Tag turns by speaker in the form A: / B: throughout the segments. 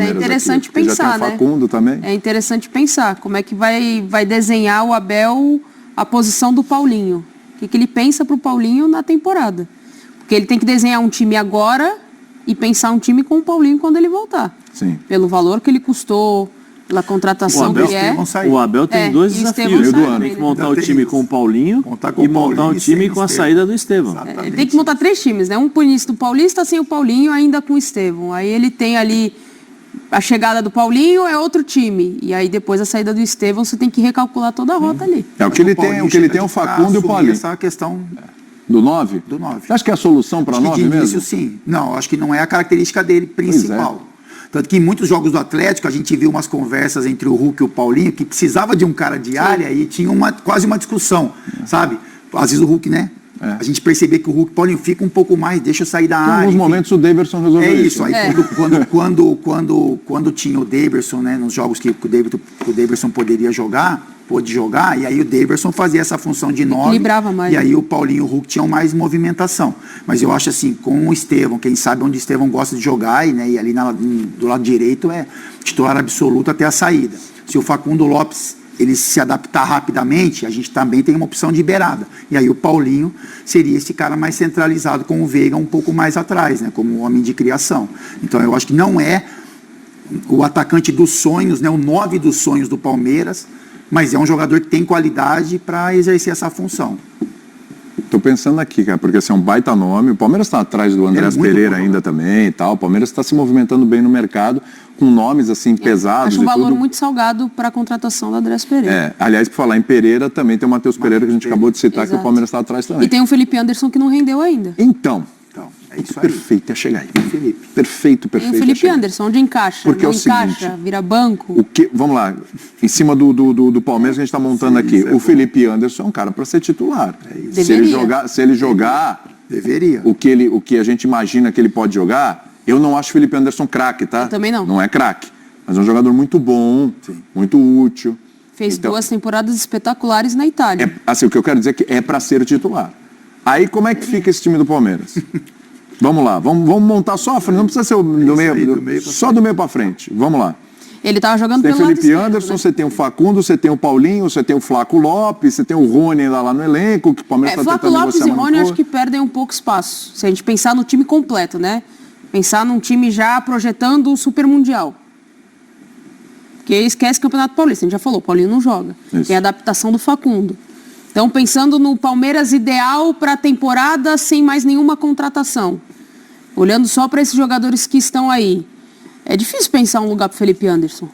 A: Palmeiras.
B: É interessante
A: aqui,
B: pensar,
A: já tem o
B: né?
A: Facundo também.
B: É interessante pensar como é que vai desenhar o Abel a posição do Paulinho. O que ele pensa pro Paulinho na temporada. Porque ele tem que desenhar um time agora e pensar um time com o Paulinho quando ele voltar.
A: Sim.
B: Pelo valor que ele custou, pela contratação que é.
C: O Abel tem dois desafios. Tem que montar o time com o Paulinho e montar o time com a saída do Estevão.
B: Ele tem que montar 3 times, né? Um pro início do Paulista, sem o Paulinho, ainda com o Estevão. Aí ele tem ali a chegada do Paulinho, é outro time. E aí depois a saída do Estevão, você tem que recalcular toda a rota ali.
A: É o que ele tem, o Facundo e o Paulinho.
D: Essa questão
A: do 9?
D: Do 9.
A: Você acha que é a solução para 9 mesmo?
D: Isso sim. Não, acho que não é a característica dele principal. Tanto que em muitos jogos do Atlético, a gente viu umas conversas entre o Hulk e o Paulinho, que precisava de um cara de área e tinha quase uma discussão, sabe? Às vezes o Hulk, né? A gente percebia que o Hulk, Paulinho, fica um pouco mais, deixa eu sair da área.
A: Em alguns momentos o Daverson resolveu isso.
D: Aí quando tinha o Daverson, né? Nos jogos que o Daverson pôde jogar, e aí o Daverson fazia essa função de 9.
B: Equilibrava mais.
D: E aí o Paulinho e o Hulk tinham mais movimentação. Mas eu acho assim, com o Estevão, quem sabe onde o Estevão gosta de jogar, e ali do lado direito é titular absoluto até a saída. Se o Facundo Lopes ele se adaptar rapidamente, a gente também tem uma opção de beirada. E aí o Paulinho seria esse cara mais centralizado, com o Veiga um pouco mais atrás, né, como homem de criação. Então eu acho que não é o atacante dos sonhos, né, o 9 dos sonhos do Palmeiras, mas é um jogador que tem qualidade para exercer essa função.
A: Tô pensando aqui, cara, porque assim, é um baita nome. O Palmeiras está atrás do Andrés Pereira ainda também e tal. O Palmeiras está se movimentando bem no mercado, com nomes assim pesados.
B: Acho um valor muito salgado para a contratação do Andrés Pereira.
A: Aliás, por falar em Pereira, também tem o Matheus Pereira, que a gente acabou de citar, que o Palmeiras está atrás também.
B: E tem o Felipe Anderson, que não rendeu ainda.
A: Então
D: é isso aí.
A: Perfeito, ia chegar aí. Felipe. Perfeito.
B: Tem o Felipe Anderson, onde encaixa?
A: Porque
B: não
A: é o
B: encaixa,
A: seguinte,
B: vira banco.
A: Vamos lá, em cima do Palmeiras que a gente está montando aqui. O Felipe Anderson é um cara para ser titular. Se ele jogar
D: deveria.
A: O que a gente imagina que ele pode jogar, eu não acho o Felipe Anderson craque, tá?
B: Eu também não.
A: Não é craque, mas é um jogador muito bom, muito útil.
B: Fez 2 temporadas espetaculares na Itália.
A: Assim, o que eu quero dizer é que é para ser titular. Aí como é que fica esse time do Palmeiras? Vamos lá, vamos montar só a frente, não precisa ser do meio, só do meio para frente. Vamos lá.
B: Ele estava jogando pelo
A: lado esquerdo. Tem Felipe Anderson,
B: né?
A: Você tem o Facundo, você tem o Paulinho, você tem o Flaco Lopes, você tem o Rony ainda lá no elenco, que o Palmeiras está tentando negociar.
B: Flaco Lopes e Rony acho que perdem um pouco espaço. Se a gente pensar no time completo, né? Pensar num time já projetando o Super Mundial. Porque esquece o Campeonato Paulista, a gente já falou, o Paulinho não joga.
A: Isso.
B: Tem a adaptação do Facundo. Então, pensando no Palmeiras ideal para a temporada sem mais nenhuma contratação. Olhando só para esses jogadores que estão aí. É difícil pensar um lugar para o Felipe Anderson.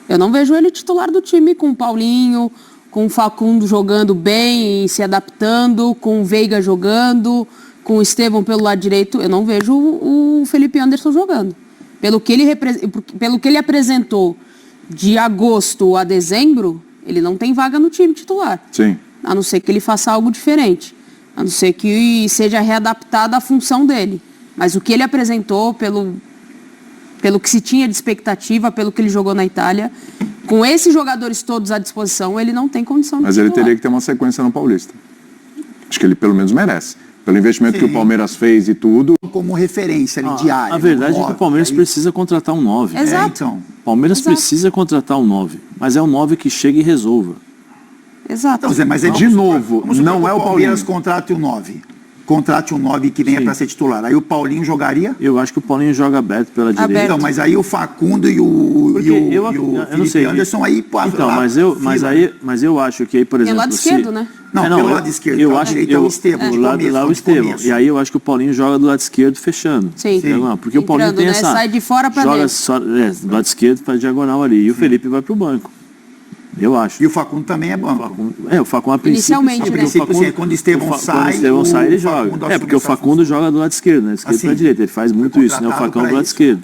B: Eu não vejo ele titular do time com o Paulinho, com o Facundo jogando bem e se adaptando, com o Veiga jogando, com o Estevão pelo lado direito. Eu não vejo o Felipe Anderson jogando. Pelo que ele apresentou de agosto a dezembro, ele não tem vaga no time titular.
A: Sim.
B: A não ser que ele faça algo diferente. A não ser que seja readaptada a função dele. Mas o que ele apresentou, pelo que se tinha de expectativa, pelo que ele jogou na Itália, com esses jogadores todos à disposição, ele não tem condição de
A: Mas ele teria que ter uma sequência no Paulista. Acho que ele pelo menos merece. Pelo investimento que o Palmeiras fez e tudo.
D: Como referência ali, diária.
C: A verdade é que o Palmeiras precisa contratar um 9.
B: Exato.
D: Então.
C: O Palmeiras precisa contratar um 9. Mas é um 9 que chega e resolva.
B: Exato.
D: Então, Zé, mas
A: de novo, não é o Paulinho.
D: Palmeiras contrate um 9. Contrate um 9 que venha para ser titular. Aí o Paulinho jogaria?
C: Eu acho que o Paulinho joga aberto pela direita.
D: Então, mas aí o Facundo e o Felipe Anderson aí...
C: Então, mas eu acho que aí, por exemplo...
B: Pelo lado esquerdo, né?
D: Não, pelo lado esquerdo.
C: Eu acho que
D: o Estevão.
C: Lá o Estevão. E aí eu acho que o Paulinho joga do lado esquerdo fechando.
B: Sim.
C: Porque o Paulinho tem essa...
B: Sai de fora para dentro.
C: Joga do lado esquerdo para diagonal ali. E o Felipe vai para o banco. Eu acho.
D: E o Facundo também é banco.
C: O Facundo a princípio...
B: Inicialmente, né?
D: Quando o Estevão sai...
C: ele joga. Porque o Facundo joga do lado esquerdo, né? Esquerdo para direita. Ele faz muito isso, né? O Facão do lado esquerdo.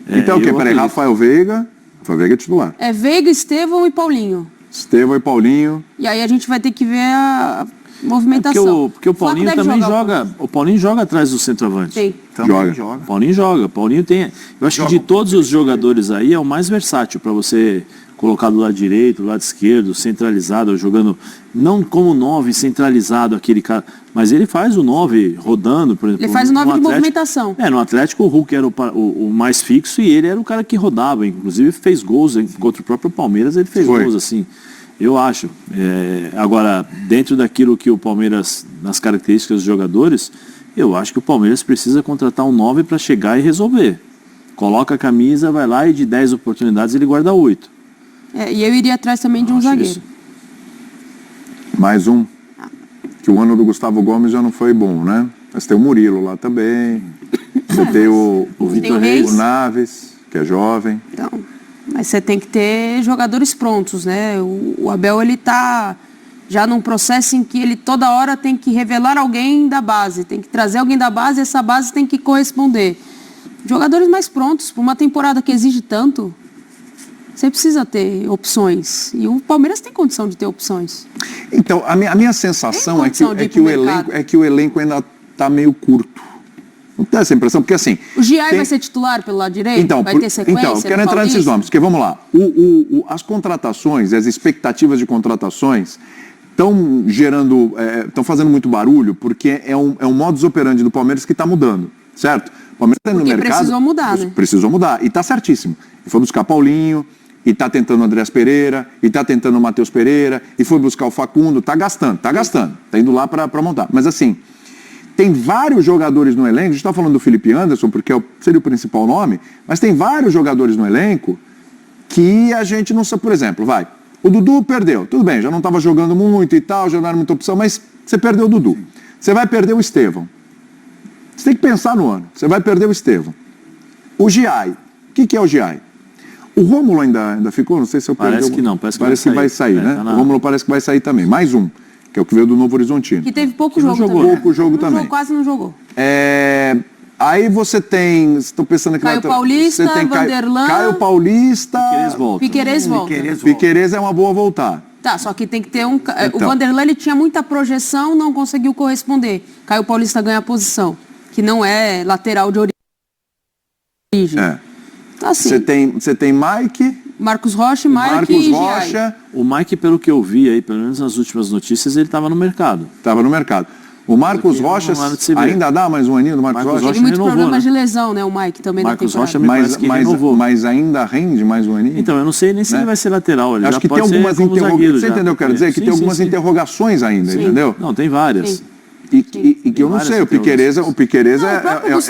A: Então o quê? Peraí, Rafael Veiga é titular.
B: É Veiga, Estevão e Paulinho.
A: Estevão e Paulinho.
B: E aí a gente vai ter que ver a movimentação.
C: Porque o Paulinho também joga. O Paulinho joga atrás do centroavante.
B: Sim.
A: Joga.
C: O Paulinho joga. O Paulinho tem. Eu acho que de todos os jogadores aí é o mais versátil para você colocado do lado direito, do lado esquerdo, centralizado, jogando, não como 9 centralizado, aquele cara, mas ele faz o 9 rodando, por exemplo.
B: Ele faz o 9 de movimentação.
C: No Atlético o Hulk era o mais fixo e ele era o cara que rodava, inclusive fez gols contra o próprio Palmeiras, ele fez gols assim, eu acho. Agora, dentro daquilo que o Palmeiras, nas características dos jogadores, eu acho que o Palmeiras precisa contratar um 9 para chegar e resolver. Coloca a camisa, vai lá e de 10 oportunidades ele guarda 8.
B: E eu iria atrás também de um zagueiro. Isso.
A: Mais um. Que o ano do Gustavo Gomes já não foi bom, né? Mas tem o Murilo lá também. Você tem o Vitor Reis, o Naves, que é jovem.
B: Então, mas você tem que ter jogadores prontos, né? O Abel, ele tá já num processo em que ele toda hora tem que revelar alguém da base, tem que trazer alguém da base e essa base tem que corresponder. Jogadores mais prontos, para uma temporada que exige tanto, você precisa ter opções. E o Palmeiras tem condição de ter opções.
A: Então, a minha sensação é que o elenco ainda está meio curto. Não tem essa impressão? Porque assim...
B: O Giai vai ser titular pelo lado direito?
A: Então,
B: vai ter sequência?
A: Então, eu quero entrar nesses nomes, porque vamos lá. As contratações, as expectativas de contratações estão gerando, estão fazendo muito barulho, porque é um modus operandi do Palmeiras que está mudando, certo? O Palmeiras está no mercado...
B: precisou mudar, né?
A: Precisou mudar, e está certíssimo. E foi buscar Paulinho, e está tentando o Andrés Pereira, e está tentando o Matheus Pereira, e foi buscar o Facundo, está gastando, está indo lá para montar. Mas assim, tem vários jogadores no elenco, a gente está falando do Felipe Anderson, porque seria o principal nome, mas tem vários jogadores no elenco que a gente não sabe, por exemplo, o Dudu perdeu, tudo bem, já não estava jogando muito e tal, já não era muita opção, mas você perdeu o Dudu. Você vai perder o Estevão. Você tem que pensar no ano, você vai perder o Estevão. O Giai, o que é o Giai? O Rômulo ainda ficou? Não sei se eu perdi.
C: Parece que não, parece
A: que vai sair, né? Tá. O Rômulo parece que vai sair também. Mais um, que é o que veio do Novo Horizontino.
B: Que teve pouco jogo também.
A: Pouco jogo também.
B: Quase não jogou.
A: Aí você tem, estou pensando aqui...
B: Caio Paulista, Vanderlan...
A: Caio Paulista...
B: Piquerez volta.
A: Piquerez é uma boa voltar.
B: Tá, só que tem que ter um... O Vanderlan, ele tinha muita projeção, não conseguiu corresponder. Caio Paulista ganha a posição, que não é lateral de origem. Então, assim,
A: você tem Mike...
B: Marcos Rocha e Giai.
C: O Mike, pelo que eu vi aí, pelo menos nas últimas notícias, ele estava no mercado.
A: Estava no mercado. O Marcos Rocha ainda dá mais um aninho do Marcos Rocha?
B: Teve muitos problemas de lesão, né? O Mike também na temporada.
C: Rocha me parece que renovou.
A: Mas ainda rende mais um aninho?
C: Então, eu não sei nem se ele vai ser lateral. Ele
A: acho que tem algumas interrogações. Você entendeu o que eu quero dizer? Que tem algumas interrogações ainda, entendeu?
C: Não, tem várias.
A: E que eu não sei, o Piquerez é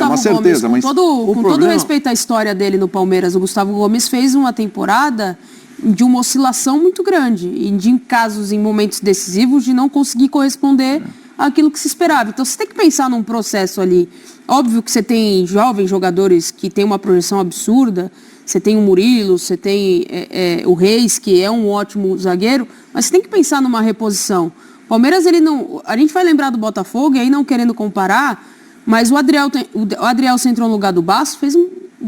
A: uma certeza.
B: Gomes, com todo respeito à história dele no Palmeiras, o Gustavo Gomes fez uma temporada de uma oscilação muito grande. E de casos, em momentos decisivos, de não conseguir corresponder àquilo que se esperava. Então, você tem que pensar num processo ali. Óbvio que você tem jovens jogadores que têm uma projeção absurda. Você tem o Murilo, você tem o Reis, que é um ótimo zagueiro. Mas você tem que pensar numa reposição. Palmeiras, ele não... A gente vai lembrar do Botafogo, e aí não querendo comparar, mas o Adriel se entrou no lugar do Basso,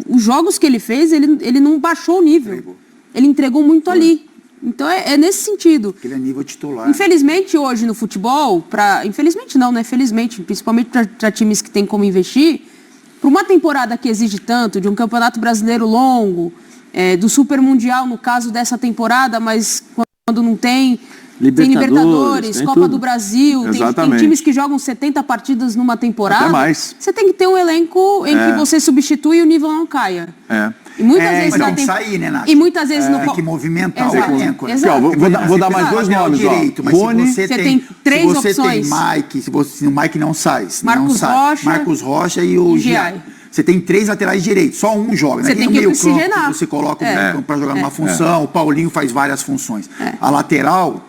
B: os jogos que ele fez, ele não baixou o nível. Ele entregou muito ali. Então é nesse sentido.
D: Ele é nível titular.
B: Infelizmente, hoje no futebol, infelizmente não, né? Felizmente, principalmente para times que têm como investir, para uma temporada que exige tanto, de um campeonato brasileiro longo, do Super Mundial, no caso dessa temporada, mas quando não tem... Tem Libertadores, Copa do Brasil, tem times que jogam 70 partidas numa temporada.
A: Até mais.
B: Você tem que ter um elenco em que você substitui e o nível não caia. E muitas vezes
D: tem que sair, né, Nath?
B: E muitas vezes
D: tem que movimentar o elenco.
A: Vou dar mais dois nomes.
D: Direito, mas
A: Rony,
B: você tem três opções.
D: Se você tem Mike, se o Mike não sai.
B: Marcos
D: Rocha e o Giai. Você tem 3 laterais direitos, só um joga.
B: Você tem que oxigenar.
D: Você coloca o meio campo para jogar numa função, o Paulinho faz várias funções. A lateral...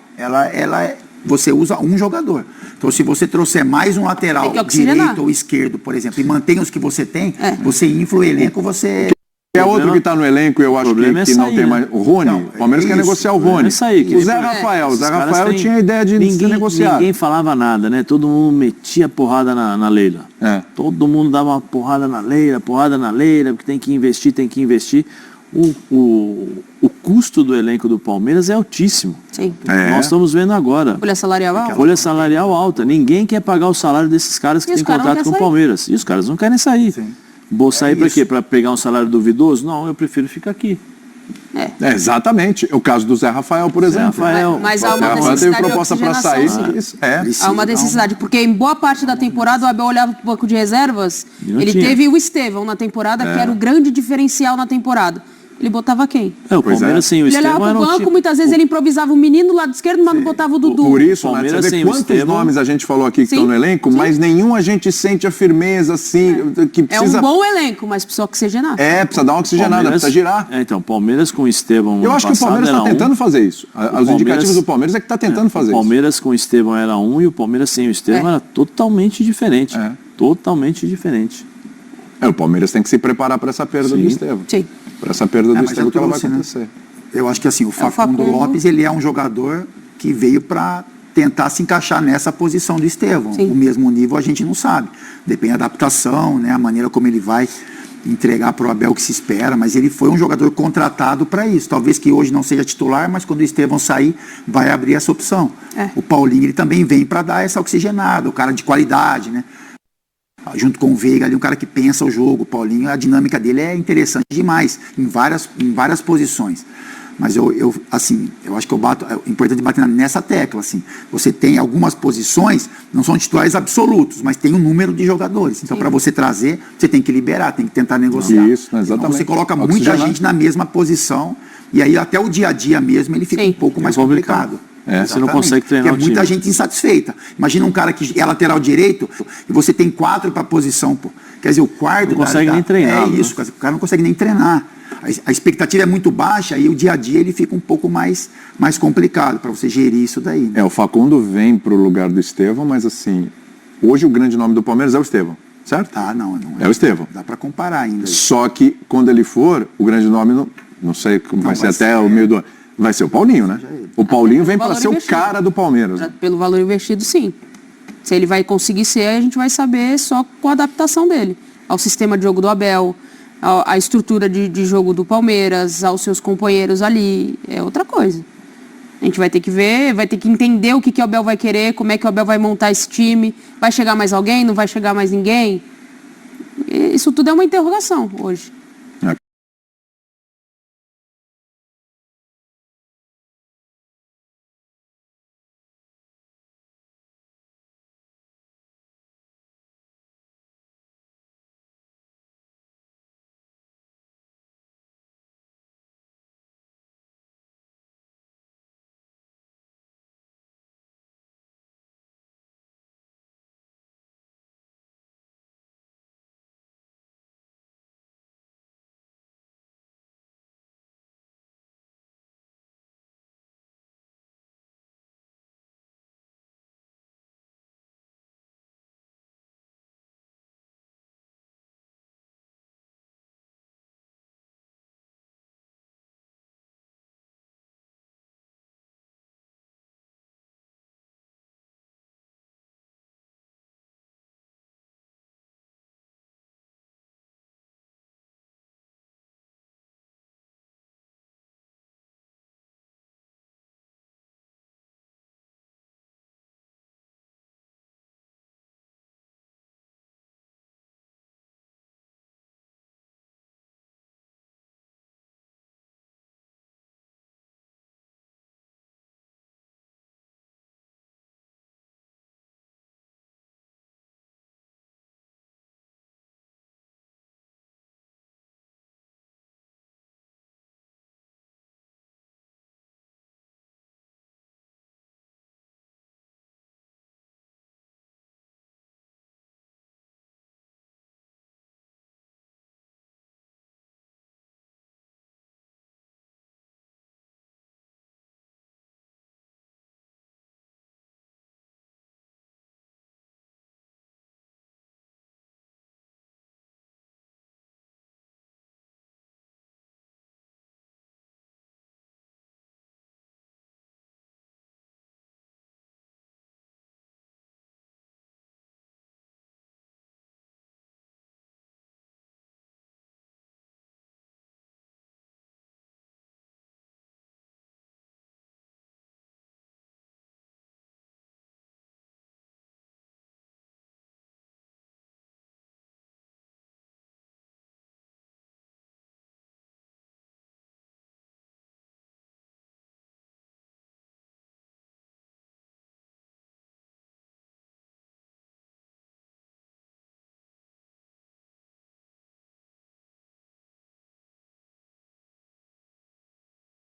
D: você usa um jogador. Então, se você trouxer mais um lateral direito ou esquerdo, por exemplo, e mantém os que você tem, você infla o elenco, você...
A: É outro que está no elenco, eu acho que não tem mais. O Rony, o Palmeiras quer negociar o Rony. O Zé Rafael tinha a ideia de negociar.
C: Ninguém falava nada, né? Todo mundo metia porrada na Leila. Todo mundo dava uma porrada na Leila, porque tem que investir. O custo do elenco do Palmeiras é altíssimo.
B: Sim.
C: Nós estamos vendo agora.
B: Folha salarial alta.
C: Folha salarial alta. Ninguém quer pagar o salário desses caras que têm contrato com o Palmeiras. E os caras não querem sair. Sim. Vou sair para quê? Para pegar um salário duvidoso? Não, eu prefiro ficar aqui.
A: Exatamente. É o caso do Zé Rafael, por exemplo.
C: Rafael.
B: Mas há
A: O Zé
B: uma
A: Rafael teve
B: necessidade de
A: proposta para sair.
B: oxigenação, sim.
A: Isso, é.
B: Há uma necessidade, porque em boa parte da temporada o Abel olhava para o banco de reservas,
C: E não
B: ele
C: tinha.
B: teve o Estevão na temporada, que era o grande diferencial na temporada. Ele botava quem?
C: O
A: Pois
C: Palmeiras
A: é.
C: sem o
B: Ele
C: Estevão
B: olhava
C: era
B: para o
C: um
B: banco,
C: time...
B: muitas vezes ele improvisava o menino do lado esquerdo, mas não botava o Dudu.
A: Por isso, Nath,
C: Palmeiras
A: você
C: sem
A: vê
C: o
A: quantos
C: Estevão.
A: nomes a gente falou aqui que
B: Sim,
A: estão no elenco,
B: sim.
A: mas nenhum a gente sente a firmeza, assim, que
B: É
A: precisa...
B: um bom elenco, mas precisa oxigenar.
A: Precisa dar uma oxigenada,
C: Palmeiras-
A: precisa girar.
C: Então, Palmeiras com o Estevão
A: Eu
C: ano
A: acho que o
C: passado
A: Palmeiras está
C: era um.
A: tentando fazer isso. Os
C: Palmeiras-
A: indicativos do Palmeiras é que está tentando fazer
C: O Palmeiras com o Estevão era um e o Palmeiras sem o Estevão era totalmente diferente.
A: É.
C: Totalmente diferente.
A: isso. O Palmeiras tem que se preparar para essa perda do Estevão.
B: Sim.
A: Para essa perda do
D: mas
A: Estevão que ela vai
D: trouxe, né?
A: acontecer.
D: Eu acho que assim, o Facundo
B: Facundo.
D: Lopes, ele é um jogador que veio para tentar se encaixar nessa posição do Estevão.
B: Sim.
D: O mesmo nível a gente não sabe. Depende da adaptação, né, a maneira como ele vai entregar para o Abel que se espera, mas ele foi um jogador contratado para isso. Talvez que hoje não seja titular, mas quando o Estevão sair, vai abrir essa opção. O Paulinho, ele também vem para dar essa oxigenada, o cara de qualidade, né? Junto com o Veiga ali, um cara que pensa o jogo. O Paulinho, a dinâmica dele é interessante demais, em várias posições. Mas eu acho que é importante bater nessa tecla, assim. Você tem algumas posições, não são titulares absolutos, mas tem um número de jogadores. Então, para você trazer, você tem que liberar, tem que tentar negociar.
A: Isso, exatamente.
D: Então, você coloca muita
A: Oxigenar.
D: gente na mesma posição, e aí até o dia a dia mesmo ele fica
B: Sim.
D: um pouco mais
C: complicado.
D: complicado.
C: Você não
D: Exatamente.
C: consegue treinar
D: Porque
C: o
D: muita
C: time.
D: gente insatisfeita. Imagina um cara que é lateral direito e você tem 4 para posição, pô. Quer dizer, o quarto...
C: Não consegue nem treinar,
D: É
C: né?
D: isso, o cara não consegue nem treinar. A expectativa é muito baixa e o dia a dia ele fica um pouco mais complicado para você gerir isso daí. Né?
A: O Facundo vem para o lugar do Estevão, mas assim, hoje o grande nome do Palmeiras é o Estevão, certo?
D: Não
A: É o Estevão.
D: Dá para comparar ainda.
A: Só que quando ele for, o grande nome, não sei, vai ser até o meio do ano, vai ser o Paulinho, né? O Paulinho vem para
B: valor
A: ser o
B: investido.
A: cara do Palmeiras. Né?
B: Pelo valor investido, sim. Se ele vai conseguir ser, a gente vai saber só com a adaptação dele ao sistema de jogo do Abel, à estrutura de jogo do Palmeiras, aos seus companheiros ali. É outra coisa. A gente vai ter que ver, vai ter que entender o que o Abel vai querer, como é que o Abel vai montar esse time. Vai chegar mais alguém? Não vai chegar mais ninguém? Isso tudo é uma interrogação hoje.